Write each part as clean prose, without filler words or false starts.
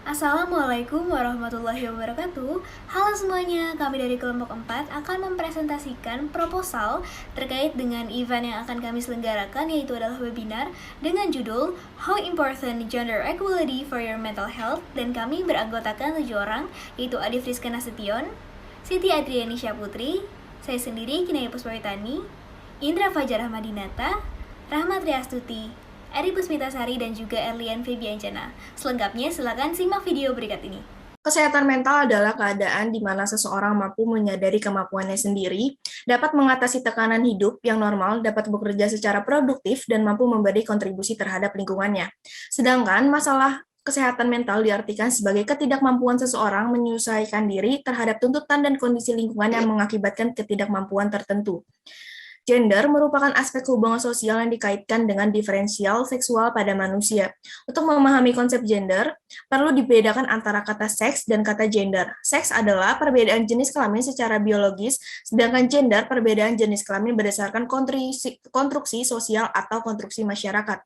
Assalamualaikum warahmatullahi wabarakatuh. Halo semuanya, kami dari kelompok 4 akan mempresentasikan proposal terkait dengan event yang akan kami selenggarakan, yaitu adalah webinar dengan judul How Important Gender Equality for Your Mental Health. Dan kami beranggotakan 7 orang, yaitu Adif Rizka Nasution, Siti Adriani Syaputri, saya sendiri Kinaya Puspawitani, Indra Fajar Ahmadinata, Rahmat Riastuti, Eri Pusmitasari, dan juga Erlian Febianjana. Selengkapnya silakan simak video berikut ini. Kesehatan mental adalah keadaan di mana seseorang mampu menyadari kemampuannya sendiri, dapat mengatasi tekanan hidup yang normal, dapat bekerja secara produktif, dan mampu memberi kontribusi terhadap lingkungannya. Sedangkan masalah kesehatan mental diartikan sebagai ketidakmampuan seseorang menyesuaikan diri terhadap tuntutan dan kondisi lingkungan yang mengakibatkan ketidakmampuan tertentu. Gender merupakan aspek hubungan sosial yang dikaitkan dengan diferensial seksual pada manusia. Untuk memahami konsep gender, perlu dibedakan antara kata seks dan kata gender. Seks adalah perbedaan jenis kelamin secara biologis, sedangkan gender perbedaan jenis kelamin berdasarkan konstruksi sosial atau konstruksi masyarakat.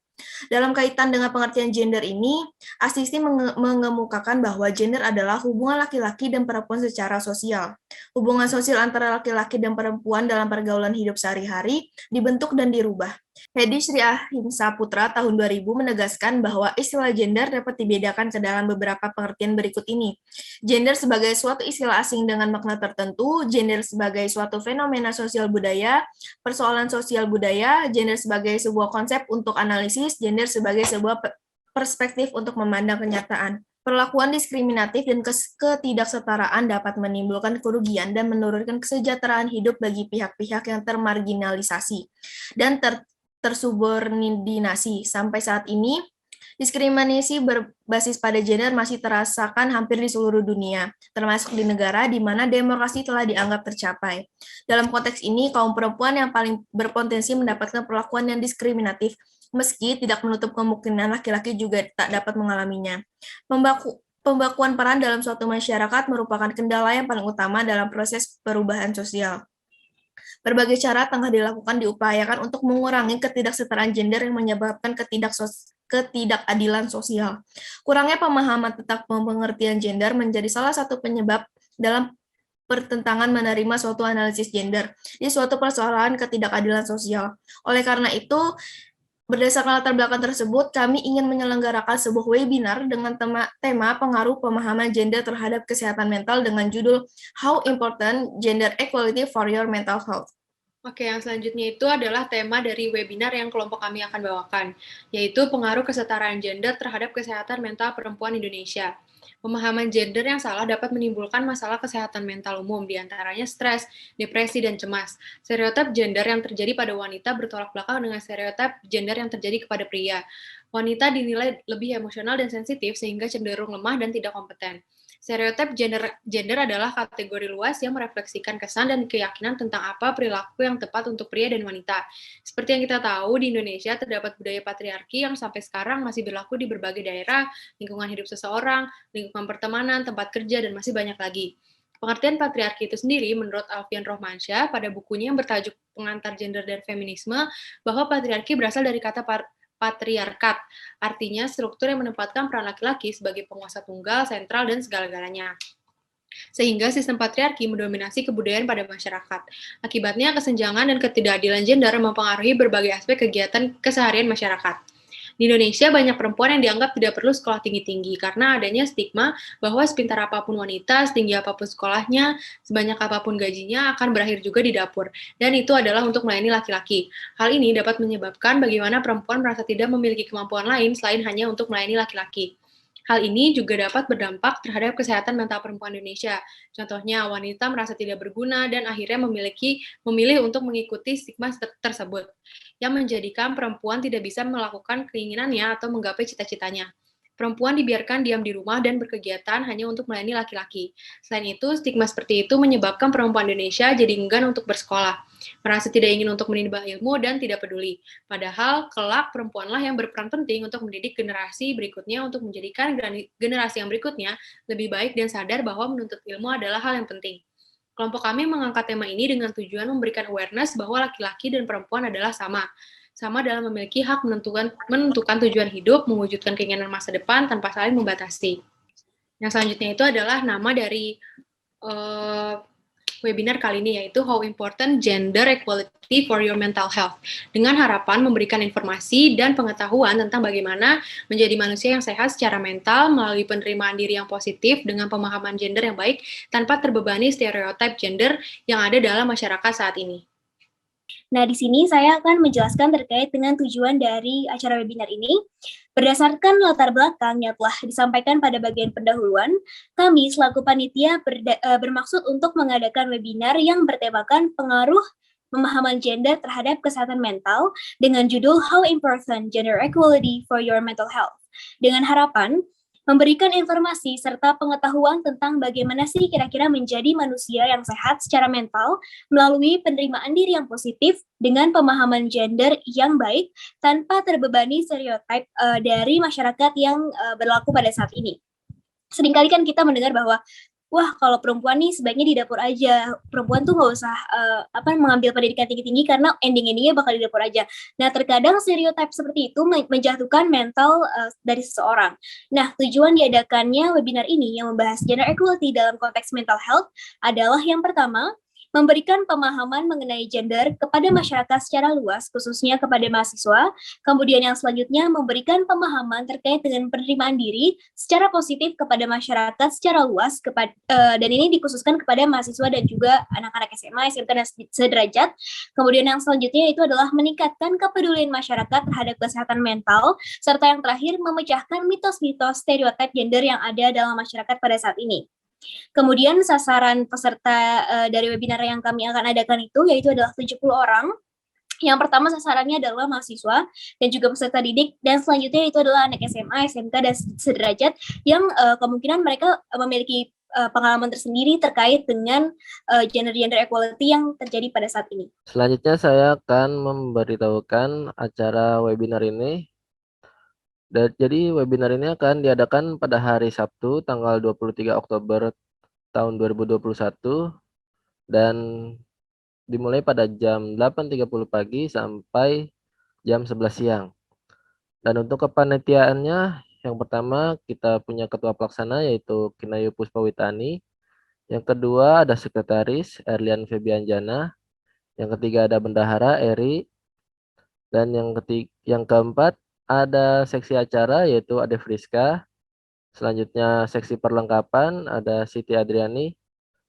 Dalam kaitan dengan pengertian gender ini, Asisti mengemukakan bahwa gender adalah hubungan laki-laki dan perempuan secara sosial. Hubungan sosial antara laki-laki dan perempuan dalam pergaulan hidup sehari-hari dibentuk dan dirubah. Hedi Sri Ahimsa Putra tahun 2000 menegaskan bahwa istilah gender dapat dibedakan ke dalam beberapa pengertian berikut ini. Gender sebagai suatu istilah asing dengan makna tertentu, gender sebagai suatu fenomena sosial budaya, persoalan sosial budaya, gender sebagai sebuah konsep untuk analisis, gender sebagai sebuah perspektif untuk memandang kenyataan. Perlakuan diskriminatif dan ketidaksetaraan dapat menimbulkan kerugian dan menurunkan kesejahteraan hidup bagi pihak-pihak yang termarginalisasi dan tersubordinasi. Sampai saat ini, diskriminasi berbasis pada gender masih terasakan hampir di seluruh dunia, termasuk di negara di mana demokrasi telah dianggap tercapai. Dalam konteks ini, kaum perempuan yang paling berpotensi mendapatkan perlakuan yang diskriminatif, meski tidak menutup kemungkinan laki-laki juga tak dapat mengalaminya. Pembakuan peran dalam suatu masyarakat merupakan kendala yang paling utama dalam proses perubahan sosial. Berbagai cara tengah diupayakan untuk mengurangi ketidaksetaraan gender yang menyebabkan ketidakadilan sosial. Kurangnya pemahaman tentang pengertian gender menjadi salah satu penyebab dalam pertentangan menerima suatu analisis gender di suatu persoalan ketidakadilan sosial. Oleh karena itu, berdasarkan latar belakang tersebut, kami ingin menyelenggarakan sebuah webinar dengan tema pengaruh pemahaman gender terhadap kesehatan mental dengan judul How Important Gender Equality for Your Mental Health. Oke, yang selanjutnya itu adalah tema dari webinar yang kelompok kami akan bawakan, yaitu pengaruh kesetaraan gender terhadap kesehatan mental perempuan Indonesia. Pemahaman gender yang salah dapat menimbulkan masalah kesehatan mental umum, diantaranya stres, depresi, dan cemas. Stereotip gender yang terjadi pada wanita bertolak belakang dengan stereotip gender yang terjadi kepada pria. Wanita dinilai lebih emosional dan sensitif sehingga cenderung lemah dan tidak kompeten. Stereotip gender adalah kategori luas yang merefleksikan kesan dan keyakinan tentang apa perilaku yang tepat untuk pria dan wanita. Seperti yang kita tahu, di Indonesia terdapat budaya patriarki yang sampai sekarang masih berlaku di berbagai daerah, lingkungan hidup seseorang, lingkungan pertemanan, tempat kerja, dan masih banyak lagi. Pengertian patriarki itu sendiri, menurut Alfian Rohmansyah, pada bukunya yang bertajuk Pengantar Gender dan Feminisme, bahwa patriarki berasal dari kata patriarkat, artinya struktur yang menempatkan peran laki-laki sebagai penguasa tunggal, sentral, dan segala-galanya. Sehingga sistem patriarki mendominasi kebudayaan pada masyarakat. Akibatnya, kesenjangan dan ketidakadilan gender mempengaruhi berbagai aspek kegiatan keseharian masyarakat. Di Indonesia, banyak perempuan yang dianggap tidak perlu sekolah tinggi-tinggi karena adanya stigma bahwa sepintar apapun wanita, setinggi apapun sekolahnya, sebanyak apapun gajinya akan berakhir juga di dapur. Dan itu adalah untuk melayani laki-laki. Hal ini dapat menyebabkan bagaimana perempuan merasa tidak memiliki kemampuan lain selain hanya untuk melayani laki-laki. Hal ini juga dapat berdampak terhadap kesehatan mental perempuan Indonesia. Contohnya, wanita merasa tidak berguna dan akhirnya memilih untuk mengikuti stigma tersebut, yang menjadikan perempuan tidak bisa melakukan keinginannya atau menggapai cita-citanya. Perempuan dibiarkan diam di rumah dan berkegiatan hanya untuk melayani laki-laki. Selain itu, stigma seperti itu menyebabkan perempuan Indonesia jadi enggan untuk bersekolah, merasa tidak ingin untuk menimba ilmu dan tidak peduli. Padahal, kelak perempuanlah yang berperan penting untuk mendidik generasi berikutnya untuk menjadikan generasi yang berikutnya lebih baik dan sadar bahwa menuntut ilmu adalah hal yang penting. Kelompok kami mengangkat tema ini dengan tujuan memberikan awareness bahwa laki-laki dan perempuan adalah sama dalam memiliki hak menentukan tujuan hidup, mewujudkan keinginan masa depan tanpa saling membatasi. Yang selanjutnya itu adalah nama dari webinar kali ini, yaitu How Important Gender Equality for Your Mental Health, dengan harapan memberikan informasi dan pengetahuan tentang bagaimana menjadi manusia yang sehat secara mental melalui penerimaan diri yang positif dengan pemahaman gender yang baik tanpa terbebani stereotip gender yang ada dalam masyarakat saat ini. Nah, di sini saya akan menjelaskan terkait dengan tujuan dari acara webinar ini. Berdasarkan latar belakang yang telah disampaikan pada bagian pendahuluan, kami selaku panitia bermaksud untuk mengadakan webinar yang bertemakan pengaruh pemahaman gender terhadap kesehatan mental dengan judul How Important Gender Equality for Your Mental Health. Dengan harapan memberikan informasi serta pengetahuan tentang bagaimana sih kira-kira menjadi manusia yang sehat secara mental melalui penerimaan diri yang positif dengan pemahaman gender yang baik tanpa terbebani stereotip dari masyarakat yang berlaku pada saat ini. Seringkali kan kita mendengar bahwa wah kalau perempuan nih sebaiknya di dapur aja, perempuan tuh nggak usah mengambil pendidikan tinggi-tinggi karena ending-endingnya bakal di dapur aja. Nah terkadang stereotip seperti itu menjatuhkan mental dari seseorang. Nah tujuan diadakannya webinar ini yang membahas gender equality dalam konteks mental health adalah yang pertama, memberikan pemahaman mengenai gender kepada masyarakat secara luas, khususnya kepada mahasiswa. Kemudian yang selanjutnya memberikan pemahaman terkait dengan penerimaan diri secara positif kepada masyarakat secara luas, dan ini dikhususkan kepada mahasiswa dan juga anak-anak SMA, SMK, dan sederajat. Kemudian yang selanjutnya itu adalah meningkatkan kepedulian masyarakat terhadap kesehatan mental, serta yang terakhir memecahkan mitos-mitos stereotip gender yang ada dalam masyarakat pada saat ini. Kemudian sasaran peserta dari webinar yang kami akan adakan itu yaitu adalah 70 orang. Yang pertama sasarannya adalah mahasiswa dan juga peserta didik, dan selanjutnya itu adalah anak SMA, SMK, dan sederajat yang kemungkinan mereka memiliki pengalaman tersendiri terkait dengan gender equality yang terjadi pada saat ini. Selanjutnya saya akan memberitahukan acara webinar ini. Jadi webinar ini akan diadakan pada hari Sabtu tanggal 23 Oktober tahun 2021 dan dimulai pada jam 8.30 pagi sampai jam 11 siang. Dan untuk kepanitiaannya, yang pertama kita punya ketua pelaksana yaitu Kinayu Puspawitani. Yang kedua ada sekretaris Erlian Febianjana. Yang ketiga ada bendahara Eri. Dan yang keempat ada seksi acara yaitu Ade Friska. Selanjutnya seksi perlengkapan ada Siti Adriani.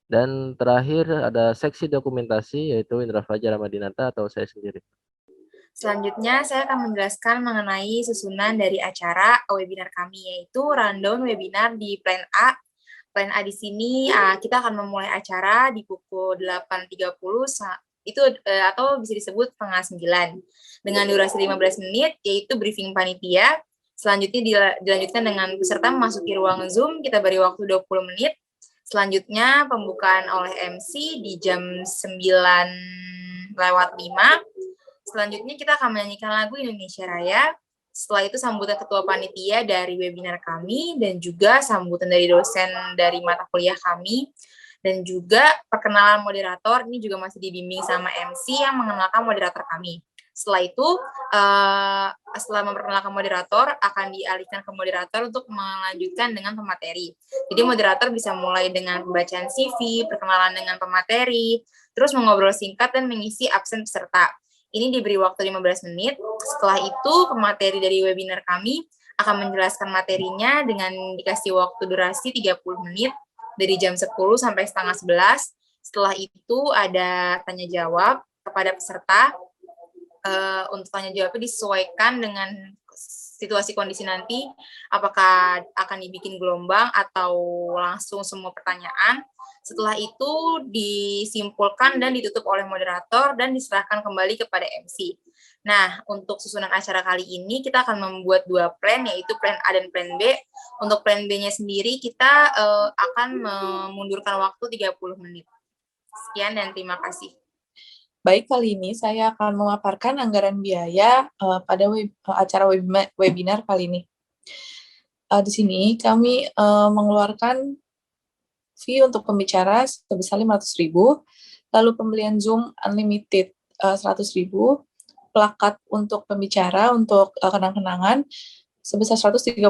Dan terakhir ada seksi dokumentasi yaitu Indra Fajar Ramadinata atau saya sendiri. Selanjutnya saya akan menjelaskan mengenai susunan dari acara webinar kami, yaitu rundown webinar di Plan A. Plan A di sini kita akan memulai acara di pukul 8.30 itu atau bisa disebut setengah 9 dengan durasi 15 menit yaitu briefing panitia. Selanjutnya dilanjutkan dengan peserta memasuki ruang Zoom, kita beri waktu 20 menit. Selanjutnya pembukaan oleh MC di jam 9:05. Selanjutnya kita akan menyanyikan lagu Indonesia Raya. Setelah itu sambutan ketua panitia dari webinar kami dan juga sambutan dari dosen dari mata kuliah kami. Dan juga perkenalan moderator, ini juga masih dibimbing sama MC yang mengenalkan moderator kami. Setelah itu, setelah memperkenalkan moderator, akan dialihkan ke moderator untuk melanjutkan dengan pemateri. Jadi moderator bisa mulai dengan pembacaan CV, perkenalan dengan pemateri, terus mengobrol singkat dan mengisi absen peserta. Ini diberi waktu 15 menit. Setelah itu, pemateri dari webinar kami akan menjelaskan materinya dengan dikasih waktu durasi 30 menit dari jam 10 sampai setengah 11. Setelah itu ada tanya jawab kepada peserta. Untuk tanya jawabnya disesuaikan dengan situasi kondisi nanti, apakah akan dibikin gelombang atau langsung semua pertanyaan. Setelah itu disimpulkan dan ditutup oleh moderator dan diserahkan kembali kepada MC. Nah, untuk susunan acara kali ini kita akan membuat 2 plan, yaitu plan A dan plan B. Untuk plan B-nya sendiri kita akan memundurkan waktu 30 menit. Sekian dan terima kasih. Baik, kali ini saya akan memaparkan anggaran biaya pada acara webinar kali ini. Di sini kami mengeluarkan fee untuk pembicara sebesar 500.000, lalu pembelian Zoom Unlimited 100.000, plakat untuk pembicara untuk kenang-kenangan sebesar 130.000,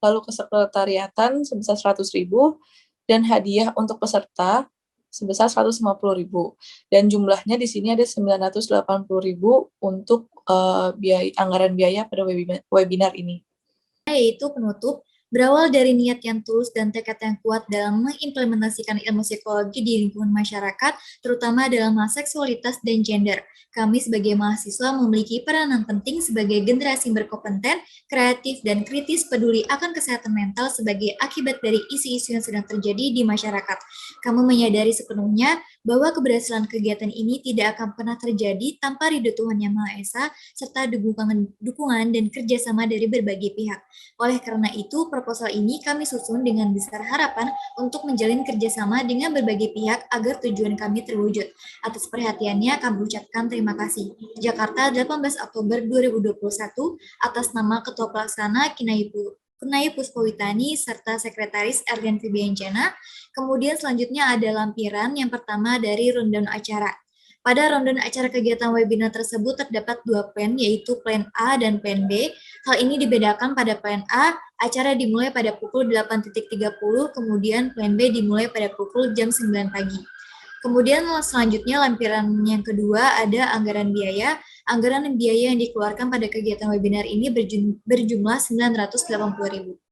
lalu kesekretariatan sebesar 100.000, dan hadiah untuk peserta sebesar 150.000. Dan jumlahnya di sini ada 980.000 untuk anggaran biaya pada webinar ini. Yaitu penutup, berawal dari niat yang tulus dan tekad yang kuat dalam mengimplementasikan ilmu psikologi di lingkungan masyarakat, terutama dalam hal seksualitas dan gender. Kami sebagai mahasiswa memiliki peranan penting sebagai generasi berkompeten, kreatif, dan kritis peduli akan kesehatan mental sebagai akibat dari isu-isu yang sedang terjadi di masyarakat. Kami menyadari sepenuhnya bahwa keberhasilan kegiatan ini tidak akan pernah terjadi tanpa ridho Tuhan Yang Maha Esa, serta dukungan dan kerjasama dari berbagai pihak. Oleh karena itu, proposal ini kami susun dengan besar harapan untuk menjalin kerjasama dengan berbagai pihak agar tujuan kami terwujud. Atas perhatiannya, kami ucapkan terima kasih. Jakarta, 18 Oktober 2021, atas nama Ketua Pelaksana Kunai Puspowitani serta Sekretaris Ergen Fibianjana. Kemudian selanjutnya ada lampiran yang pertama dari rundown acara. Pada rundown acara kegiatan webinar tersebut terdapat 2 plan, yaitu plan A dan plan B. Hal ini dibedakan pada plan A, acara dimulai pada pukul 8.30, kemudian plan B dimulai pada pukul jam 9 pagi. Kemudian selanjutnya lampiran yang kedua ada anggaran biaya. Anggaran biaya yang dikeluarkan pada kegiatan webinar ini berjumlah 980.000.